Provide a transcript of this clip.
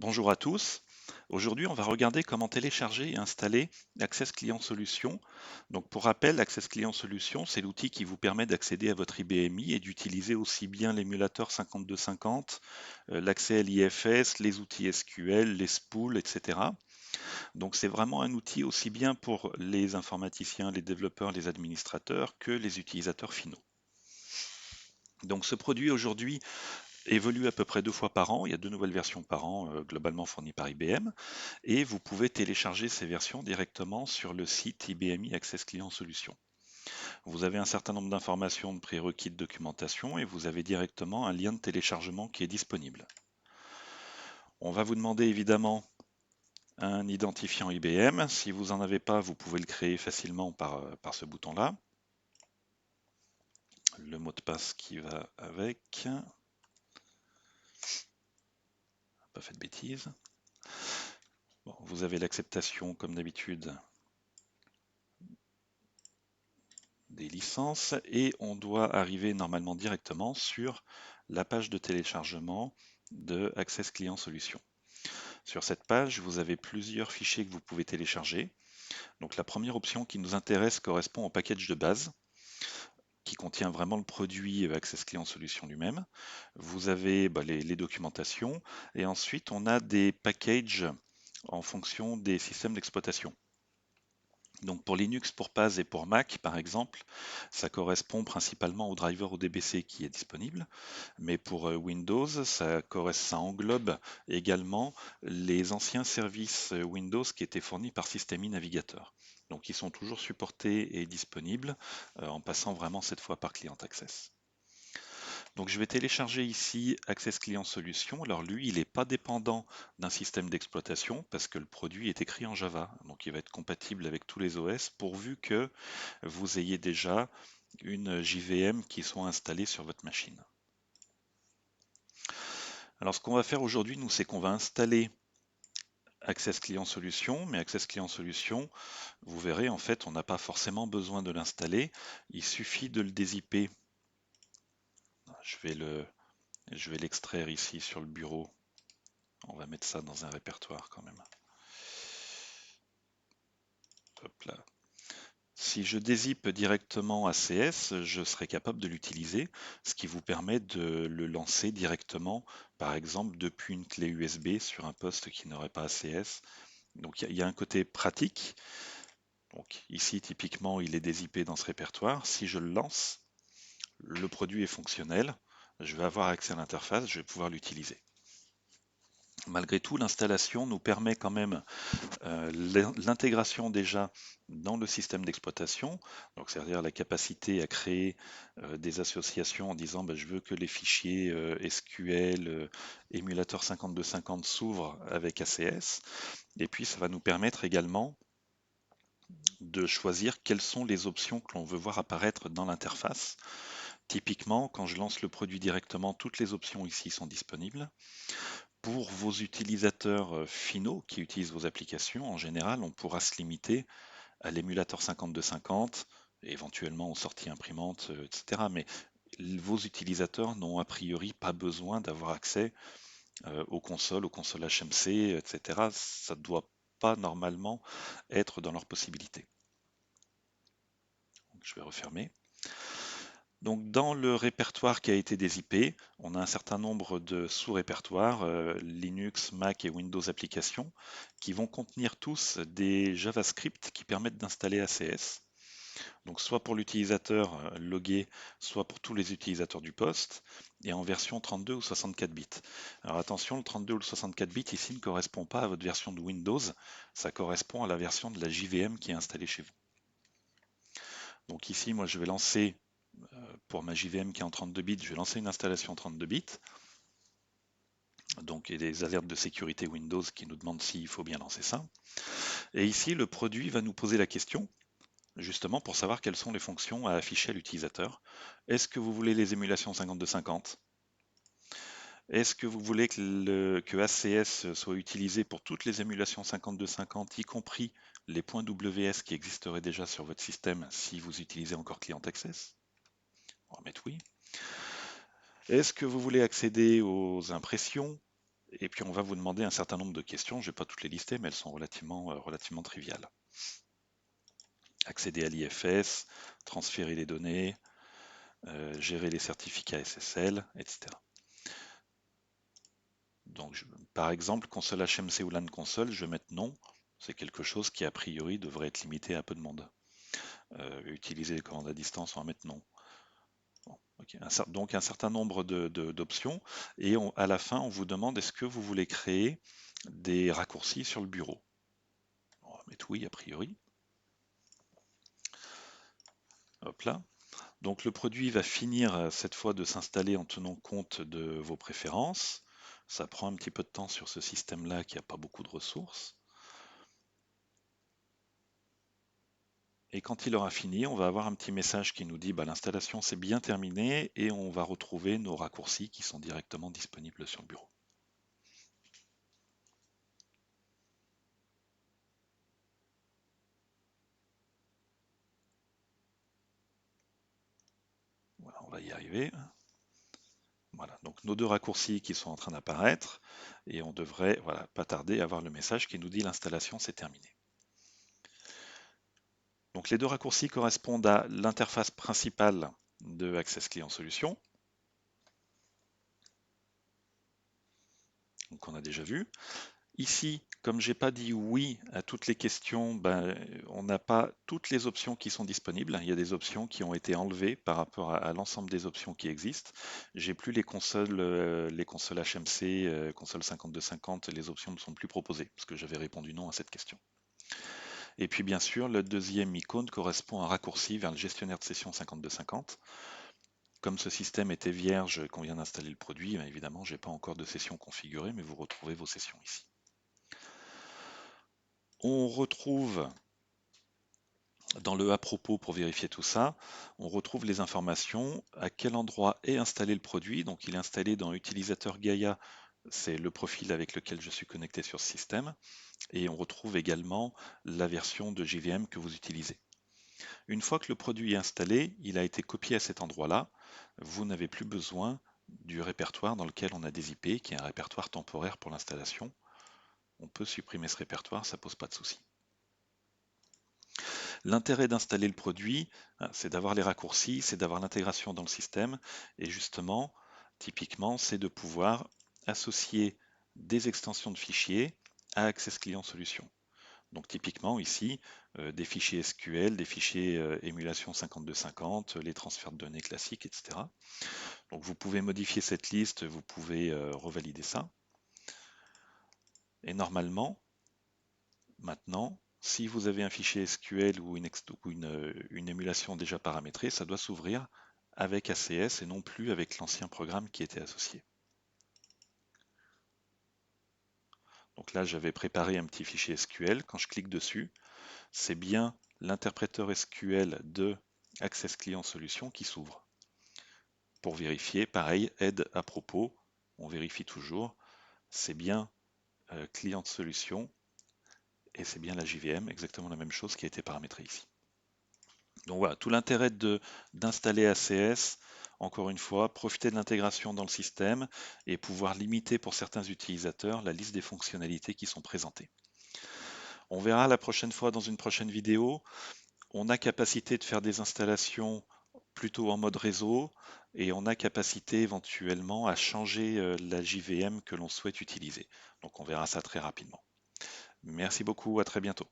Bonjour à tous. Aujourd'hui, on va regarder comment télécharger et installer Access Client Solutions. Donc, pour rappel, Access Client Solutions, c'est l'outil qui vous permet d'accéder à votre IBMI et d'utiliser aussi bien l'émulateur 5250, l'accès à l'IFS, les outils SQL, les spools, etc. Donc, c'est vraiment un outil aussi bien pour les informaticiens, les développeurs, les administrateurs que les utilisateurs finaux. Donc, ce produit aujourd'hui évolue à peu près 2 fois par an. Il y a 2 nouvelles versions par an, globalement fournies par IBM. Et vous pouvez télécharger ces versions directement sur le site IBMI Access Client Solutions. Vous avez un certain nombre d'informations de prérequis de documentation et vous avez directement un lien de téléchargement qui est disponible. On va vous demander évidemment un identifiant IBM. Si vous n'en avez pas, vous pouvez le créer facilement par ce bouton-là. Le mot de passe qui va avec. Pas fait de bêtises. Bon, vous avez l'acceptation comme d'habitude des licences et on doit arriver normalement directement sur la page de téléchargement de Access Client Solutions. Sur cette page, vous avez plusieurs fichiers que vous pouvez télécharger. Donc la première option qui nous intéresse correspond au package de base qui contient vraiment le produit Access Client Solutions lui-même. Vous avez les documentations et ensuite on a des packages en fonction des systèmes d'exploitation. Donc pour Linux, pour PAS et pour Mac, par exemple, ça correspond principalement au driver ODBC qui est disponible. Mais pour Windows, ça englobe également les anciens services Windows qui étaient fournis par System Navigator. Donc ils sont toujours supportés et disponibles en passant vraiment cette fois par Client Access. Donc je vais télécharger ici Access Client Solutions. Alors lui, il n'est pas dépendant d'un système d'exploitation parce que le produit est écrit en Java. Donc il va être compatible avec tous les OS pourvu que vous ayez déjà une JVM qui soit installée sur votre machine. Alors ce qu'on va faire aujourd'hui, nous, c'est qu'on va installer Access Client Solutions, mais Access Client Solutions, vous verrez, en fait, on n'a pas forcément besoin de l'installer. Il suffit de le dézipper. Je vais l'extraire ici sur le bureau. On va mettre ça dans un répertoire quand même. Hop là. Si je dézippe directement ACS, je serai capable de l'utiliser, ce qui vous permet de le lancer directement, par exemple, depuis une clé USB sur un poste qui n'aurait pas ACS. Donc il y a un côté pratique. Donc ici, typiquement, il est dézippé dans ce répertoire. Si je le lance, le produit est fonctionnel. Je vais avoir accès à l'interface, je vais pouvoir l'utiliser. Malgré tout, l'installation nous permet quand même l'intégration déjà dans le système d'exploitation, donc c'est-à-dire la capacité à créer des associations en disant je veux que les fichiers SQL émulateur 5250 s'ouvrent avec ACS, et puis ça va nous permettre également de choisir quelles sont les options que l'on veut voir apparaître dans l'interface. Typiquement, quand je lance le produit directement, toutes les options ici sont disponibles. Pour vos utilisateurs finaux qui utilisent vos applications, en général, on pourra se limiter à l'émulateur 5250, et éventuellement aux sorties imprimantes, etc. Mais vos utilisateurs n'ont a priori pas besoin d'avoir accès aux consoles HMC, etc. Ça ne doit pas normalement être dans leurs possibilités. Donc, je vais refermer. Donc dans le répertoire qui a été dézippé, on a un certain nombre de sous-répertoires, Linux, Mac et Windows applications, qui vont contenir tous des JavaScript qui permettent d'installer ACS. Donc soit pour l'utilisateur logué, soit pour tous les utilisateurs du poste, et en version 32 ou 64 bits. Alors attention, le 32 ou le 64 bits ici ne correspond pas à votre version de Windows, ça correspond à la version de la JVM qui est installée chez vous. Donc ici, moi je vais lancer pour ma JVM qui est en 32 bits, je vais lancer une installation 32 bits. Donc, il y a des alertes de sécurité Windows qui nous demandent s'il faut bien lancer ça. Et ici, le produit va nous poser la question, justement pour savoir quelles sont les fonctions à afficher à l'utilisateur. Est-ce que vous voulez les émulations 5250? Est-ce que vous voulez que ACS soit utilisé pour toutes les émulations 5250, y compris les points WS qui existeraient déjà sur votre système si vous utilisez encore Client Access? On va mettre oui. Est-ce que vous voulez accéder aux impressions Et puis on va vous demander un certain nombre de questions. Je ne vais pas toutes les lister, mais elles sont relativement triviales. Accéder à l'IFS, transférer les données, gérer les certificats SSL, etc. Donc, par exemple, console HMC ou LAN console, je vais mettre non. C'est quelque chose qui, a priori, devrait être limité à peu de monde. Utiliser les commandes à distance, on va mettre non. Bon, okay. Donc, un certain nombre d'options. Et à la fin, on vous demande est-ce que vous voulez créer des raccourcis sur le bureau. On va mettre oui, a priori. Hop là. Donc, le produit va finir cette fois de s'installer en tenant compte de vos préférences. Ça prend un petit peu de temps sur ce système-là qui n'a pas beaucoup de ressources. Et quand il aura fini, on va avoir un petit message qui nous dit bah, l'installation c'est bien terminé et on va retrouver nos raccourcis qui sont directement disponibles sur le bureau. Voilà, on va y arriver. Voilà, donc nos deux raccourcis qui sont en train d'apparaître et on devrait pas tarder à avoir le message qui nous dit l'installation c'est terminé. Donc les deux raccourcis correspondent à l'interface principale de Access Client Solution. Donc on a déjà vu. Ici, comme j'ai pas dit oui à toutes les questions, ben, on n'a pas toutes les options qui sont disponibles. Il y a des options qui ont été enlevées par rapport à l'ensemble des options qui existent. J'ai plus les consoles HMC, console 5250, les options ne sont plus proposées parce que j'avais répondu non à cette question. Et puis bien sûr, le deuxième icône correspond à un raccourci vers le gestionnaire de session 5250. Comme ce système était vierge qu'on vient d'installer le produit, bien évidemment, je n'ai pas encore de session configurée, mais vous retrouvez vos sessions ici. On retrouve dans le à propos pour vérifier tout ça, on retrouve les informations, à quel endroit est installé le produit. Donc il est installé dans utilisateur Gaia, c'est le profil avec lequel je suis connecté sur ce système. Et on retrouve également la version de JVM que vous utilisez. Une fois que le produit est installé, il a été copié à cet endroit-là. Vous n'avez plus besoin du répertoire dans lequel on a des IP, qui est un répertoire temporaire pour l'installation. On peut supprimer ce répertoire, ça ne pose pas de souci. L'intérêt d'installer le produit, c'est d'avoir les raccourcis, c'est d'avoir l'intégration dans le système. Et justement, typiquement, c'est de pouvoir associer des extensions de fichiers à Access Client Solution. Donc typiquement ici, des fichiers SQL, des fichiers émulation 5250, les transferts de données classiques, etc. Donc vous pouvez modifier cette liste, vous pouvez revalider ça. Et normalement, maintenant, si vous avez un fichier SQL ou une émulation déjà paramétrée, ça doit s'ouvrir avec ACS et non plus avec l'ancien programme qui était associé. Donc là, j'avais préparé un petit fichier SQL. Quand je clique dessus, c'est bien l'interpréteur SQL de Access Client Solution qui s'ouvre. Pour vérifier, pareil, aide à propos, on vérifie toujours, c'est bien client solution et c'est bien la JVM, exactement la même chose qui a été paramétrée ici. Donc voilà, tout l'intérêt d'installer ACS, encore une fois, profiter de l'intégration dans le système et pouvoir limiter pour certains utilisateurs la liste des fonctionnalités qui sont présentées. On verra la prochaine fois dans une prochaine vidéo. On a capacité de faire des installations plutôt en mode réseau et on a capacité éventuellement à changer la JVM que l'on souhaite utiliser. Donc on verra ça très rapidement. Merci beaucoup, à très bientôt.